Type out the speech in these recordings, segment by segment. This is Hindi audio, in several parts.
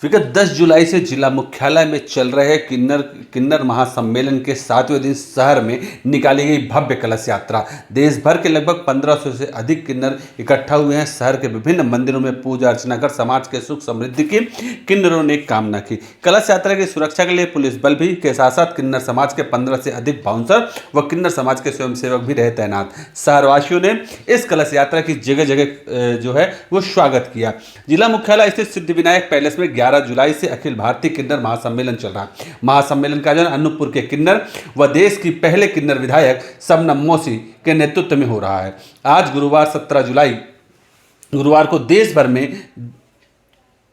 विगत 10 जुलाई से जिला मुख्यालय में चल रहे किन्नर महासम्मेलन के 7वें दिन शहर में निकाली गई भव्य कलश यात्रा। देश भर के लगभग 1500 से अधिक किन्नर इकट्ठा हुए हैं। शहर के विभिन्न मंदिरों में पूजा अर्चना कर समाज के सुख समृद्धि की किन्नरों ने कामना की। कलश यात्रा की सुरक्षा के लिए पुलिस बल भी के साथ साथ किन्नर समाज के 15 से अधिक बाउंसर व किन्नर समाज के स्वयंसेवक भी रहे तैनात। शहरवासियों ने इस कलश यात्रा की जगह जगह जो है वो स्वागत किया। जिला मुख्यालय स्थित सिद्धिविनायक पैलेस में 11 जुलाई से अखिल भारतीय किन्नर महासम्मेलन चल रहा है। महासम्मेलन का आयोजन अनूपपुर के किन्नर व देश की पहले किन्नर विधायक शबनम मौसी के नेतृत्व में हो रहा है। आज गुरुवार 17 जुलाई गुरुवार को देश भर में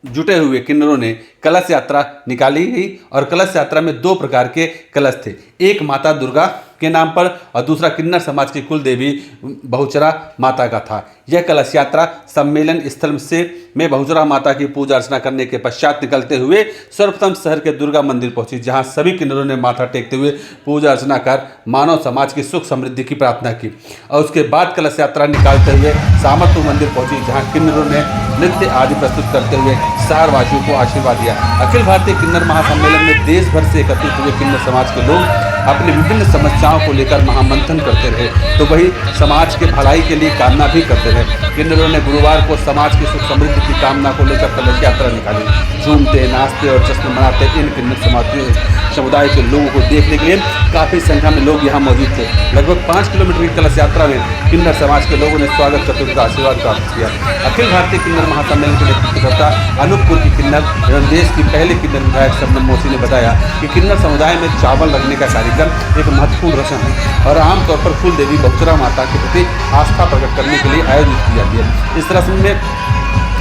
जुटे हुए किन्नरों ने कलश यात्रा निकाली गई और कलश यात्रा में 2 प्रकार के कलश थे। एक माता दुर्गा के नाम पर और दूसरा किन्नर समाज की कुल देवी बहुचरा माता का था। यह कलश यात्रा सम्मेलन स्थल से में बहुचरा माता की पूजा अर्चना करने के पश्चात निकलते हुए सर्वप्रथम शहर के दुर्गा मंदिर पहुंची, जहां सभी किन्नरों ने माथा टेकते हुए पूजा अर्चना कर मानव समाज की सुख समृद्धि की प्रार्थना की और उसके बाद कलश यात्रा निकालते हुए सामरपुर मंदिर पहुंची, जहां किन्नरों ने नृत्य आदि प्रस्तुत करते हुए शहरवासियों को आशीर्वाद दिया। अखिल भारतीय किन्नर महासम्मेलन में देश भर से एकत्रित हुए किन्नर समाज के लोग अपनी विभिन्न समस्याओं को लेकर महामंथन करते रहे, तो वही समाज के भलाई के लिए कामना भी करते रहे। किन्नरों ने गुरुवार को समाज की सुख समृद्धि की कामना को लेकर कलश यात्रा निकाली। झूमते नाचते और जश्न मनाते इन किन्नर समुदाय के लोगों को देखने के लिए काफ़ी संख्या में लोग यहाँ मौजूद थे। लगभग 5 किलोमीटर की कलश यात्रा में किन्नर समाज के लोगों ने स्वागत करते हुए आशीर्वाद प्राप्त किया। अखिल भारतीय किन्नर महासम्मेलन के नेतृत्वकर्ता अनूपपुर की किन्नर एवं देश की पहले किन्नर विधायक शबनम मौसी ने बताया कि किन्नर समुदाय में चावल रखने का कार्यक्रम एक महत्वपूर्ण रस्म है और आमतौर पर कुल देवी बहुचरा माता के प्रति आस्था प्रकट करने के लिए आयोजित की जाती है। इस रस्म में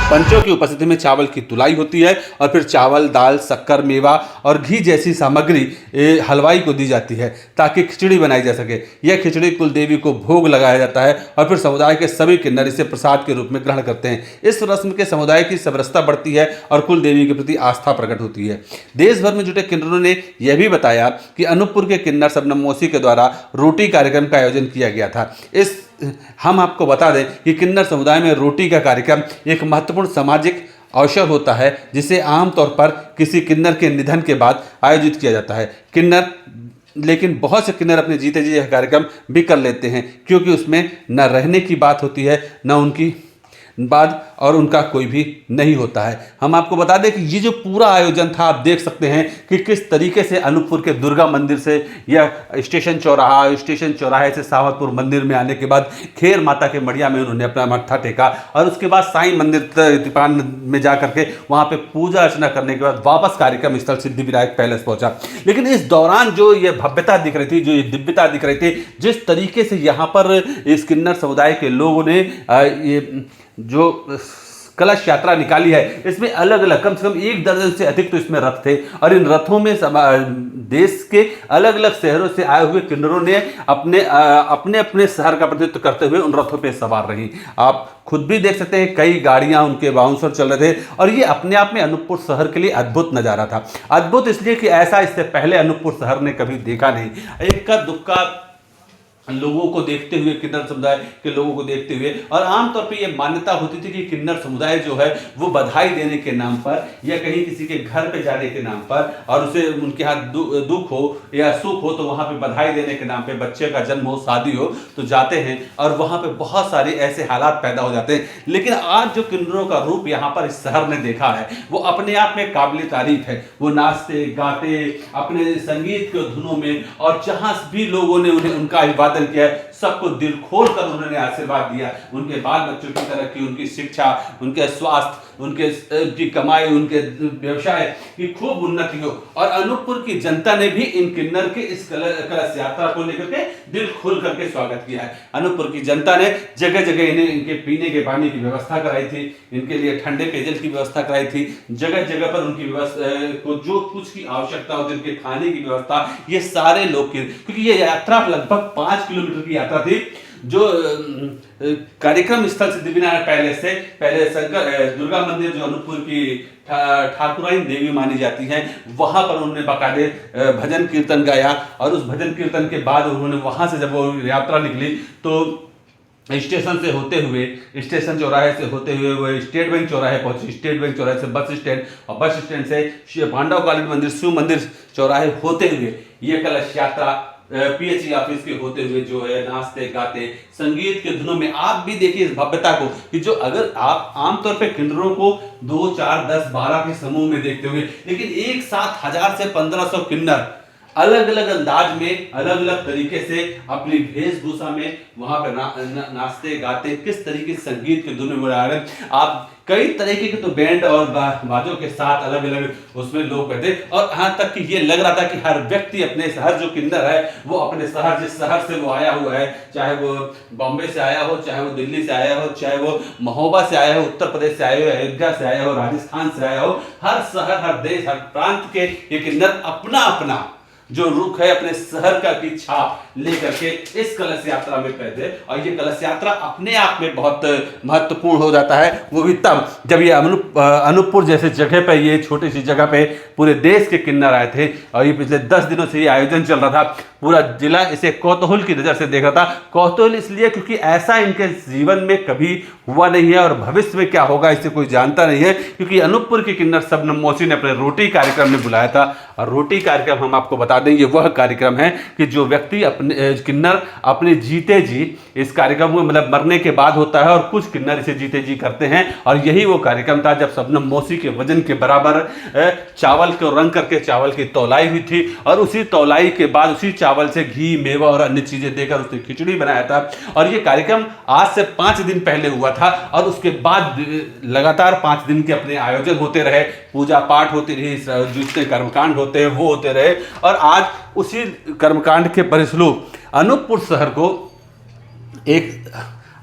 पंचों की उपस्थिति में चावल की तुलाई होती है और फिर चावल, दाल, शक्कर, मेवा और घी जैसी सामग्री हलवाई को दी जाती है ताकि खिचड़ी बनाई जा सके। यह खिचड़ी कुल देवी को भोग लगाया जाता है और फिर समुदाय के सभी किन्नर इसे प्रसाद के रूप में ग्रहण करते हैं। इस रस्म के समुदाय की समरसता बढ़ती है और कुल देवी के प्रति आस्था प्रकट होती है। देश भर में जुटे किन्नरों ने यह भी बताया कि अनूपपुर के किन्नर शबनम मौसी के द्वारा रोटी कार्यक्रम का आयोजन किया गया था। हम आपको बता दें कि किन्नर समुदाय में रोटी का कार्यक्रम एक महत्वपूर्ण सामाजिक अवसर होता है, जिसे आमतौर पर किसी किन्नर के निधन के बाद आयोजित किया जाता है। लेकिन बहुत से किन्नर अपने जीते जी यह कार्यक्रम भी कर लेते हैं, क्योंकि उसमें न रहने की बात होती है न उनकी बाद और उनका कोई भी नहीं होता है। हम आपको बता दें कि ये जो पूरा आयोजन था, आप देख सकते हैं कि किस तरीके से अनूपपुर के दुर्गा मंदिर से या स्टेशन चौराहे से सावतपुर मंदिर में आने के बाद खेर माता के मढ़िया में उन्होंने अपना मत्था टेका और उसके बाद साईं मंदिर तिपान में जा करके वहाँ पे पूजा अर्चना करने के बाद वापस कार्यक्रम स्थल सिद्धिविनायक पैलेस पहुंचा। लेकिन इस दौरान जो ये भव्यता दिख रही थी, जो ये दिव्यता दिख रही थी, जिस तरीके से यहाँ पर इस किन्नर समुदाय के लोगों ने ये जो कलश यात्रा निकाली है, इसमें अलग अलग कम से कम 1 दर्जन से अधिक तो इसमें रथ थे और इन रथों में देश के अलग अलग शहरों से आए हुए किन्नरों ने अपने शहर का प्रतिनिधित्व करते हुए उन रथों पे सवार रही। आप खुद भी देख सकते हैं, कई गाड़ियां उनके बाउंसर चल रहे थे और ये अपने आप में अनूपपुर शहर के लिए अद्भुत नज़ारा था। अद्भुत इसलिए कि ऐसा इससे पहले अनूपपुर शहर ने कभी देखा नहीं। इक्का दुक्का लोगों को देखते हुए, किन्नर समुदाय के लोगों को देखते हुए, और आमतौर पे ये मान्यता होती थी कि किन्नर समुदाय जो है वो बधाई देने के नाम पर या कहीं किसी के घर पे जाने के नाम पर और उसे उनके यहाँ दुख हो या सुख हो तो वहाँ पे बधाई देने के नाम पे, बच्चे का जन्म हो, शादी हो तो जाते हैं और वहाँ पे बहुत सारे ऐसे हालात पैदा हो जाते हैं। लेकिन आज जो किन्नरों का रूप यहाँ पर इस शहर ने देखा है वो अपने आप में काबिल तारीफ है। वो नाचते गाते अपने संगीत के धुनों में और जहाँ भी लोगों ने उन्हें उनका किया है, सबको दिल खोल कर उन्होंने आशीर्वाद दिया। उनके बाल बच्चों की तरक्की, उनकी शिक्षा, उनके स्वास्थ्य, उनकी कमाई, उनके व्यवसाय की खूब उन्नति हो। और अनूपपुर की जनता ने भी इन किन्नर के इस कलश यात्रा को लेकर के दिल खोल करके स्वागत किया है। अनूपपुर की जनता ने जगह जगह इन्हें इनके पीने के पानी की व्यवस्था कराई थी, इनके लिए ठंडे पेयजल की व्यवस्था कराई थी। जगह जगह पर उनकी व्यवस्था को जो कुछ की आवश्यकता होती, उनके खाने की व्यवस्था, ये सारे लोग की, क्योंकि ये यात्रा लगभग 5 किलोमीटर की यात्रा थी। जो कार्यक्रम स्थल सिद्धिविनायक पैलेस से पहले दुर्गा मंदिर जो अनूपपुर की ठाकुराइन देवी मानी जाती हैं, वहां पर उन्होंने बाकायदे भजन कीर्तन गाया और उस भजन कीर्तन के बाद उन्होंने वहां से जब वो यात्रा निकली तो स्टेशन से होते हुए, स्टेशन चौराहे से होते हुए वो स्टेट बैंक चौराहे पहुंचे, स्टेट बैंक चौराहे से बस स्टैंड और बस स्टैंड से पांडव कालीन मंदिर, शिव मंदिर चौराहे होते हुए ये कलश यात्रा पीएचई ऑफिस के होते हुए जो है नाचते गाते संगीत के धुनों में, आप भी देखिए इस भव्यता को कि जो अगर आप आमतौर पे किन्नरों को 2, 4, 10, 12 के समूह में देखते होंगे, लेकिन एक साथ 1000 से 1500 किन्नर अलग अलग अंदाज में, अलग अलग तरीके से अपनी वेशभूषा में वहां पर नाचते गाते, किस तरीके से संगीत के धुन में आप कई तरीके के तो बैंड और बाजों के साथ अलग अलग उसमें लोग बैठे, और यहां तक कि ये लग रहा था कि हर व्यक्ति अपने शहर, जो किन्नर है वो अपने शहर, जिस शहर से वो आया हुआ है, चाहे वो बॉम्बे से आया हो, चाहे वो दिल्ली से आया हो, चाहे वो महोबा से आया हो, उत्तर प्रदेश से आया हो, अयोध्या से आया हो, राजस्थान से आया हो, हर शहर, हर देश, हर प्रांत के ये किन्नर अपना अपना जो रुख है अपने शहर का की छाप लेकर के इस कलश यात्रा में पहुंचे। और ये कलश यात्रा अपने आप में बहुत महत्वपूर्ण हो जाता है, वो भी तब जब ये अनूपपुर जैसे जगह पे, ये छोटी सी जगह पे पूरे देश के किन्नर आए थे, और ये पिछले 10 दिनों से ये आयोजन चल रहा था। पूरा जिला इसे कौतूहल की नजर से देख रहा था। कौतूहल इसलिए क्योंकि ऐसा इनके जीवन में कभी हुआ नहीं है, और भविष्य में क्या होगा इसे कोई जानता नहीं है, क्योंकि अनूपपुर के किन्नर शबनम मौसी ने अपने रोटी कार्यक्रम में बुलाया था। और रोटी कार्यक्रम हम आपको बता दें, ये वह कार्यक्रम है कि जो व्यक्ति अपने किन्नर अपने जीते जी इस कार्यक्रम में, मतलब मरने के बाद होता है, और कुछ किन्नर इसे जीते जी करते हैं। और यही वो कार्यक्रम था जब शबनम मौसी के वजन के बराबर चावल को रंग करके चावल की तौलाई हुई थी, और उसी तौलाई के बाद उसी चावल से घी, मेवा और अन्य चीजें देकर उसने खिचड़ी बनाया था। और ये कार्यक्रम आज से 5 दिन पहले हुआ था, और उसके बाद लगातार 5 दिन के अपने आयोजन होते रहे, पूजा पाठ होती रही, जितने कर्मकांड होते हैं वो होते रहे। और आज उसी कर्मकांड के परिसरूप अनूपपुर शहर को एक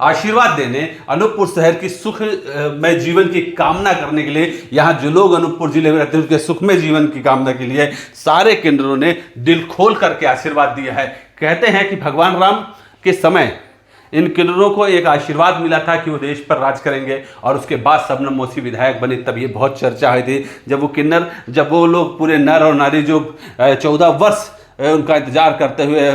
आशीर्वाद देने, अनूपपुर शहर की सुखमय जीवन की कामना करने के लिए, यहाँ जो लोग अनूपपुर जिले में रहते हैं उसके सुखमय जीवन की कामना के लिए सारे किन्नरों ने दिल खोल करके आशीर्वाद दिया है। कहते हैं कि भगवान राम के समय इन किन्नरों को एक आशीर्वाद मिला था कि वो देश पर राज करेंगे, और उसके बाद शबनम मौसी विधायक बनी, तब ये बहुत चर्चा हुई थी। जब वो किन्नर, जब वो लोग पूरे नर और नारी जो 14 वर्ष उनका इंतजार करते हुए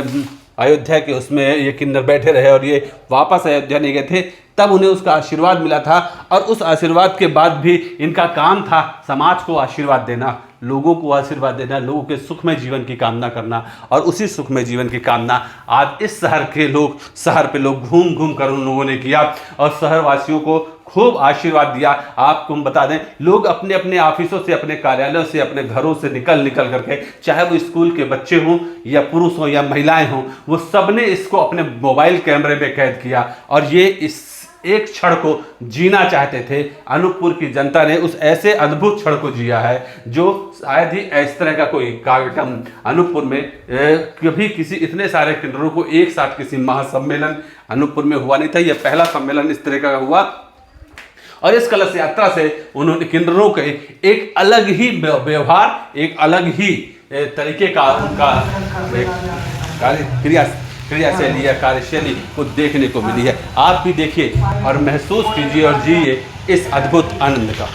अयोध्या के उसमें ये किन्नर बैठे रहे और ये वापस अयोध्या नहीं गए थे, तब उन्हें उसका आशीर्वाद मिला था। और उस आशीर्वाद के बाद भी इनका काम था समाज को आशीर्वाद देना, लोगों को आशीर्वाद देना, लोगों के सुखमय जीवन की कामना करना। और उसी सुखमय जीवन की कामना आज इस शहर के लोग, शहर पे लोग घूम घूम कर उन लोगों ने किया, और शहरवासियों को खूब आशीर्वाद दिया। आपको हम बता दें, लोग अपने अपने ऑफिसों से, अपने कार्यालयों से, अपने घरों से निकल करके, चाहे वो स्कूल के बच्चे हों या पुरुष हों या महिलाएं हों, वो सब ने इसको अपने मोबाइल कैमरे में कैद किया, और ये इस एक क्षण को जीना चाहते थे। अनूपपुर की जनता ने उस ऐसे अद्भुत क्षण को जिया है जो शायद ही इस तरह का कोई कार्यक्रम अनूपपुर में कभी किसी इतने सारे किन्नरों को एक साथ किसी महासम्मेलन अनूपपुर में हुआ नहीं था। यह पहला सम्मेलन इस तरह का हुआ, और इस कलश यात्रा से उन्होंने किन्नरों के एक अलग ही व्यवहार, एक अलग ही तरीके का उनका क्रियाशैली या कार्यशैली को देखने को मिली है। आप भी देखिए और महसूस कीजिए और जिए इस अद्भुत आनंद का।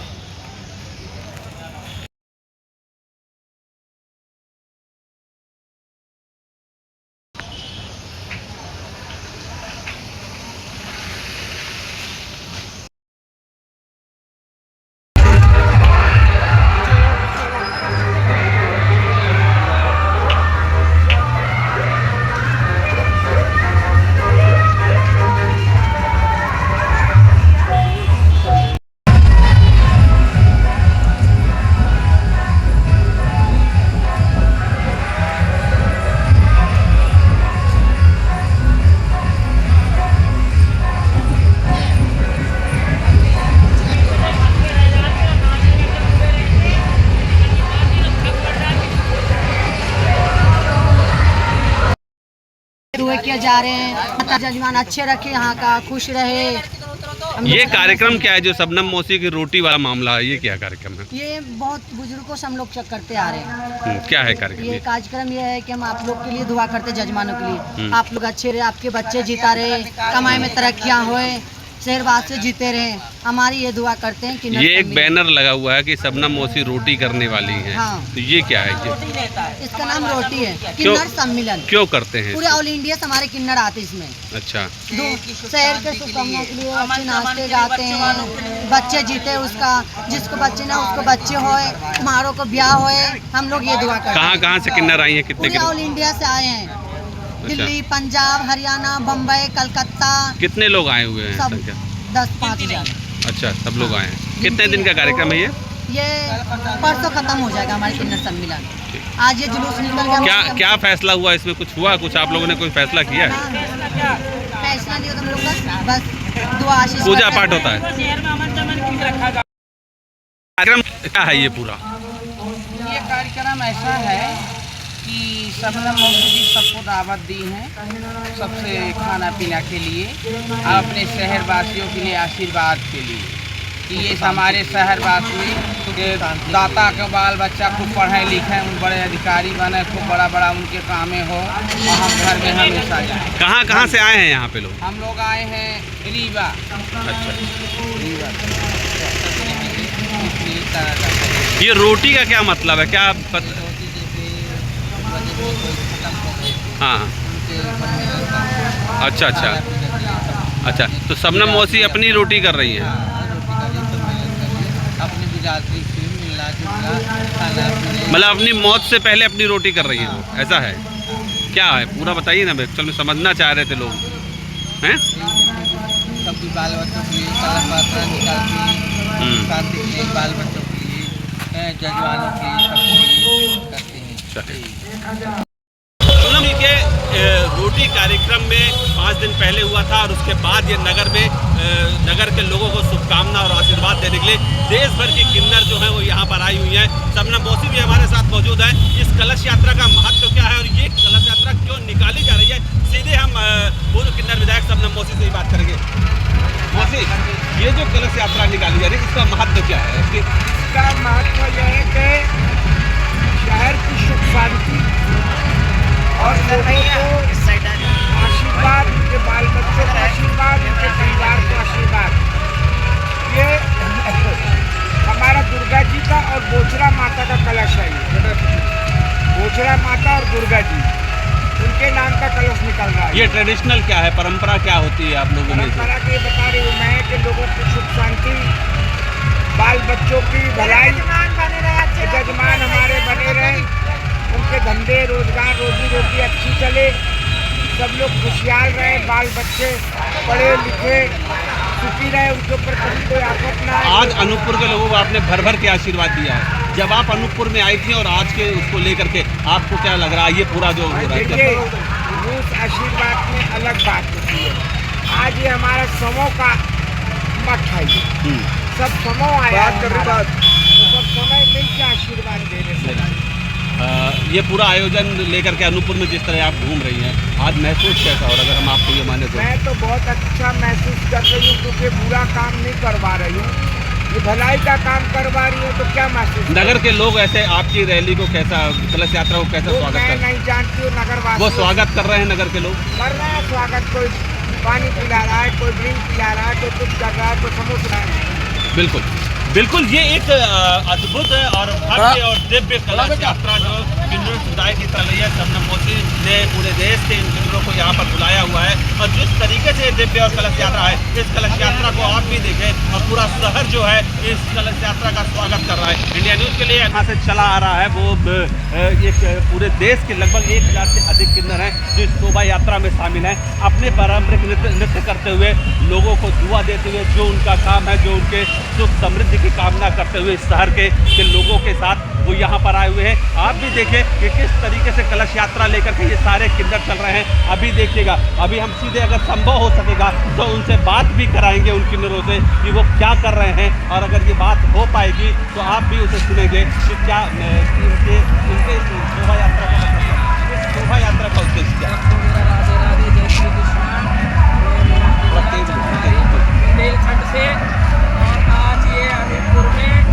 दुआ किया जा रहे हैं, माता जजमान अच्छे रखे, यहाँ का खुश रहे। ये कार्यक्रम क्या है जो शबनम मौसी की रोटी वाला मामला है, ये क्या कार्यक्रम है? ये बहुत बुजुर्गों से हम लोग चेक करते आ रहे हैं। क्या है कार्यक्रम? ये कार्यक्रम ये है कि हम आप लोग के लिए दुआ करते, जजमानों के लिए, आप लोग अच्छे रहे, आपके बच्चे जीता रहे, कमाई में तरक्कियाँ होए, शहरवासी जीते रहे, हमारी ये दुआ करते हैं कि ये एक बैनर लगा हुआ है कि शबनम मौसी रोटी करने वाली हैं। हाँ। तो ये क्या है? इसका नाम रोटी है, किन्नर सम्मेलन। क्यों करते हैं? पूरे ऑल इंडिया से हमारे किन्नर आते इसमें। अच्छा। शहर के शुभकामना के लिए अच्छे नाचते गाते हैं, बच्चे जीते उसका, जिसको बच्चे ना उसको बच्चे होए, कुम्हारों को ब्याह होए, हम लोग ये दुआ करते हैं। कहाँ से किन्नर आई हैं? कितने पूरे ऑल इंडिया से आए हैं। दिल्ली, पंजाब, हरियाणा, बम्बई, कलकत्ता। कितने लोग आए हुए हैं? सब 10-5 हजार। अच्छा, सब लोग आए हैं। कितने दिन का कार्यक्रम है ये? ये परसों खत्म हो जाएगा हमारे किन्नर सम्मेलन। आज ये जुलूस निकल गया। क्या फैसला हुआ इसमें? कुछ हुआ? कुछ आप लोगों ने कोई फैसला किया है? फैसला नहीं होता हम लोग का, बस दुआ आशीष। पूजा पाठ होता है। कार्यक्रम क्या है ये पूरा? ये कार्यक्रम ऐसा है कि शबनम मौसी जी सबको दावत दी है, सबसे खाना पीना के लिए, अपने शहरवासियों के लिए आशीर्वाद के लिए कि ये हमारे शहरवासी दाता के बाल बच्चा खूब पढ़े लिखे, बड़े अधिकारी बने, खूब बड़ा बड़ा उनके कामें हो, और हम घर में हमेशा जाए। कहाँ से आए हैं यहाँ पे लोग? हम लोग आए हैं रीवा। अच्छा। रीवा। ये रोटी का क्या मतलब है? क्या हाँ। अच्छा। अच्छा, तो शबनम मौसी अपनी रोटी कर रही हैं। अपनी बिरादरी से मिलना जुलना, मतलब अपनी मौत से पहले अपनी रोटी कर रही हैं वो, ऐसा है? क्या है पूरा बताइए ना, एक्चुअल में समझना चाह रहे थे लोग हैं। सबकी बाल बच्चों के लिए कलम पात्रा निकालती, शांति के लिए, बाल बच्चों के लिए, जजवानों के लिए, सबके लिए करते हैं। शबनम जी के रोटी कार्यक्रम में 5 दिन पहले हुआ था और उसके बाद ये नगर के लोगों को शुभकामना और आशीर्वाद देने के लिए देश भर की किन्नर जो है वो यहाँ पर आई हुई हैं। शबनम मौसी भी हमारे साथ मौजूद है। इस कलश यात्रा का महत्व क्या है और ये कलश यात्रा क्यों निकाली जा रही है, सीधे हम पूर्व किन्नर विधायक शबनम मौसी से ही बात करेंगे। मौसी, ये जो कलश यात्रा निकाली जा रही है इसका महत्व क्या है? इसका महत्व यह है कि शहर की सुख शांति और लोगों को आशीर्वाद, उनके बाल बच्चों को आशीर्वाद, उनके परिवार को आशीर्वाद। ये हमारा दुर्गा जी का और बोचरा माता का कलश है। ये बोचरा माता और दुर्गा जी, उनके नाम का कलश निकल रहा है। ये ट्रेडिशनल क्या है, परंपरा क्या होती है आप लोगों में? परंपरा की बता रही हूँ मैं कि लोगों की सुख शांति, बाल बच्चों की भलाई, जजमान हमारे बने रहे, उनके धंधे रोजगार रोजी रोटी अच्छी चले, सब लोग खुशहाल रहे, बाल बच्चे पढ़े लिखे सुखी रहे, उनके ऊपर कभी कोई आफत ना आए। आज अनूपपुर के लोगों को आपने भर भर के आशीर्वाद दिया है। जब आप अनूपपुर में आई थी और आज के उसको लेकर के आपको क्या लग रहा है ये पूरा जो हो रहा है? देखिए, उस आशीर्वाद में अलग बात होती है। आज ये हमारा समूह का मठ है, सब समूह आया, सब समय मिल के आशीर्वाद दे रहे। ये पूरा आयोजन लेकर के अनूपपुर में जिस तरह आप घूम रही हैं, आज महसूस कैसा हो रहा है अगर हम आपको ये माने तो? मैं तो बहुत अच्छा महसूस कर रही हूँ क्योंकि बुरा काम नहीं करवा रही हूँ, ये भलाई का काम करवा रही हूँ, तो क्या महसूस? नगर के लोग ऐसे आपकी रैली को कैसा, कलश यात्रा को कैसा स्वागत कर रहे हैं? नहीं जानती हूँ, नगर वो स्वागत कर रहे हैं, नगर के लोग कर रहे हैं स्वागत। कोई पानी पिला रहा है, कोई ड्रिंक पिला रहा है, कोई कुछ कर रहा है, कोई समोसा। बिल्कुल बिल्कुल, ये एक अद्भुत और भव्य और दिव्य कलश यात्रा जो किन्नर समुदाय की चल रही है। शबनम मौसी ने पूरे देश के इन किन्नरों को यहाँ पर बुलाया हुआ है और जिस तरीके से दिव्य और कलश यात्रा है, इस कलश यात्रा को आप भी देखें और पूरा शहर जो है इस कलश यात्रा का स्वागत कर रहा है। इंडिया न्यूज़ के लिए यहाँ से चला आ रहा है वो एक पूरे देश के लगभग 1000 से अधिक किन्नर हैं जो इस शोभा यात्रा में शामिल हैं, अपने पारंपरिक नृत्य करते हुए लोगों को दुआ देते हुए, जो उनका काम है, जो उनके सुख समृद्धि की कामना करते हुए इस शहर के लोगों के साथ वो यहाँ पर आए हुए हैं। आप भी देखिए कि किस तरीके से कलश यात्रा लेकर के ये सारे किन्नर चल रहे हैं। अभी देखिएगा, अभी हम सीधे अगर संभव हो सकेगा तो उनसे बात भी कराएंगे उन किन्नरों से कि वो क्या कर रहे हैं, और अगर ये बात हो पाएगी तो आप भी उसे सुनेंगे कि क्या उनके शोभा यात्रा का मतलब, इस शोभा यात्रा का उद्देश्य क्या है। बुंदेलखंड से और आज ये अनूपपुर में